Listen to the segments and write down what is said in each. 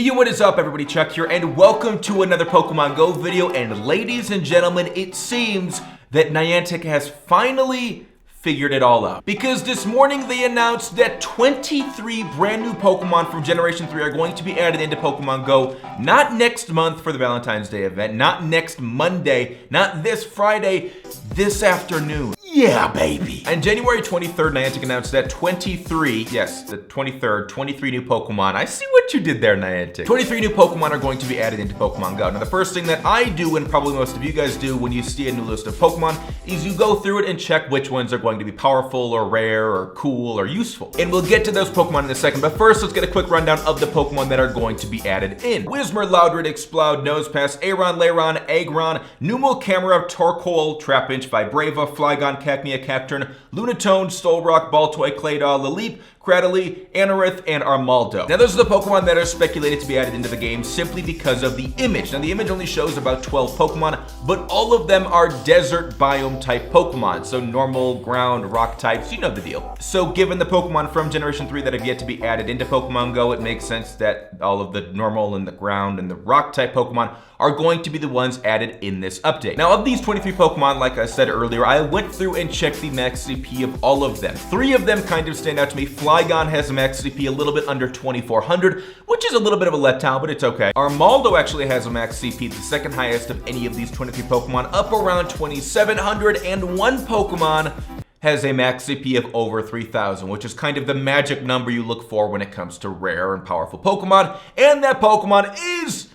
Hey, yo, what is up everybody, Chuck here, and welcome to another Pokemon Go video. And ladies and gentlemen, it seems that Niantic has finally figured it all out. Because this morning they announced that 23 brand new Pokemon from Generation 3 are going to be added into Pokemon Go, not next month for the Valentine's Day event, not next Monday, not this Friday, this afternoon. Yeah, baby. On January 23rd, Niantic announced that 23 new Pokemon. I see what you did there, Niantic. 23 new Pokemon are going to be added into Pokemon Go. Now, the first thing that I do, and probably most of you guys do when you see a new list of Pokemon, is you go through it and check which ones are going to be powerful or rare or cool or useful. And we'll get to those Pokemon in a second, but first, let's get a quick rundown of the Pokemon that are going to be added in. Whismur, Loudred, Exploud, Nosepass, Aron, Lairon, AGGRON, Numel, Camera, Torkoal, Trapinch, Vibrava, Flygon, Cacnea, Cacturne, Lunatone, Solrock, Baltoy, Claydol, Lileep, Cradily, Anorith, and Armaldo. Now, those are the Pokemon that are speculated to be added into the game simply because of the image. Now, the image only shows about 12 Pokemon, but all of them are desert biome type Pokemon. So normal, ground, rock types, you know the deal. So given the Pokemon from Generation 3 that have yet to be added into Pokemon Go, it makes sense that all of the normal and the ground and the rock type Pokemon are going to be the ones added in this update. Now, of these 23 Pokemon, like I said earlier, I went through and checked the max CP of all of them. 3 of them kind of stand out to me. FLYGON has a max CP a little bit under 2,400, which is a little bit of a letdown, but it's okay. Armaldo actually has a max CP, the second highest of any of these 23 Pokemon, up around 2,700, and one Pokemon has a max CP of over 3,000, which is kind of the magic number you look for when it comes to rare and powerful Pokemon, and that Pokemon is,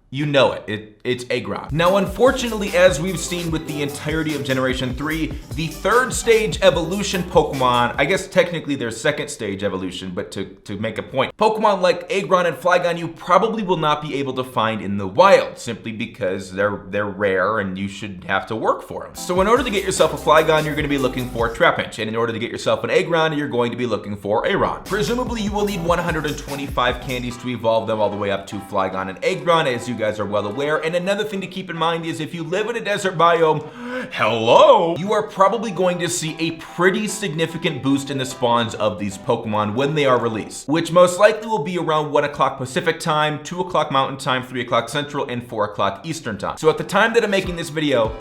you know it, it's AGGRON. Now, unfortunately, as we've seen with the entirety of Generation 3, the third stage evolution Pokemon, I guess technically they're second stage evolution, but to make a point, Pokemon like AGGRON and FLYGON you probably will not be able to find in the wild, simply because they're rare and you should have to work for them. So in order to get yourself a FLYGON, you're going to be looking for Trapinch, and in order to get yourself an AGGRON, you're going to be looking for Aron. Presumably, you will need 125 candies to evolve them all the way up to FLYGON and AGGRON, as you guys are well aware. And another thing to keep in mind is if you live in a desert biome, hello, you are probably going to see a pretty significant boost in the spawns of these Pokemon when they are released, which most likely will be around 1 o'clock Pacific time, 2 o'clock Mountain time, 3 o'clock Central, and 4 o'clock Eastern time. So at the time that I'm making this video,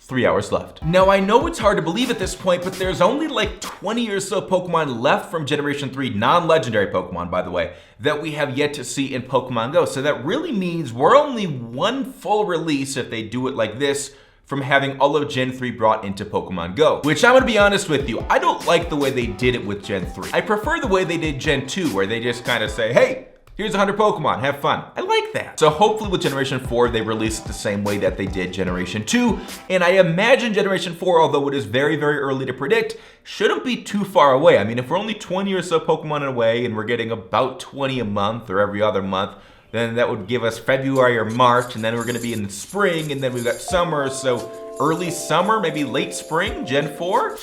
3 hours left. Now, I know it's hard to believe at this point, but there's only like 20 or so Pokemon left from Generation 3, non-legendary Pokemon, by the way, that we have yet to see in Pokemon Go. So that really means we're only one full release, if they do it like this, from having all of Gen 3 brought into Pokemon Go. Which, I'm gonna be honest with you, I don't like the way they did it with Gen 3. I prefer the way they did Gen 2, where they just kind of say, hey, here's 100 Pokemon, have fun. I like that. So hopefully with Generation 4, they release it the same way that they did Generation 2. And I imagine Generation 4, although it is very, very early to predict, shouldn't be too far away. I mean, if we're only 20 or so Pokemon away and we're getting about 20 a month or every other month, then that would give us February or March, and then we're gonna be in the spring, and then we've got summer, so early summer, maybe late spring, Gen 4?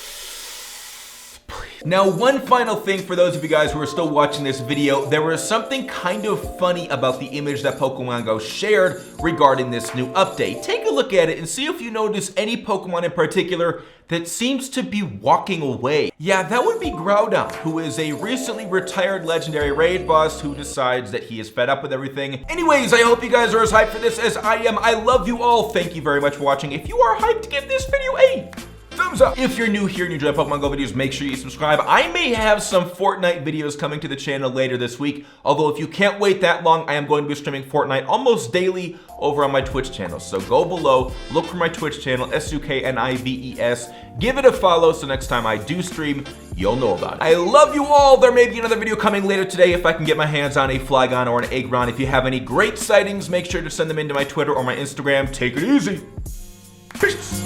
Now, one final thing for those of you guys who are still watching this video, there was something kind of funny about the image that Pokemon Go shared regarding this new update. Take a look at it and see if you notice any Pokemon in particular that seems to be walking away. Yeah, that would be Groudon, who is a recently retired legendary raid boss who decides that he is fed up with everything. Anyways, I hope you guys are as hyped for this as I am. I love you all. Thank you very much for watching. If you are hyped, give this video a thumbs up. If you're new here and you enjoy Pokemon Go videos, make sure you subscribe. I may have some Fortnite videos coming to the channel later this week, although if you can't wait that long, I am going to be streaming Fortnite almost daily over on my Twitch channel. So go below, look for my Twitch channel, SUKNIVES, give it a follow so next time I do stream, you'll know about it. I love you all. There may be another video coming later today if I can get my hands on a FLYGON or an AGGRON. If you have any great sightings, make sure to send them into my Twitter or my Instagram. Take it easy. Peace.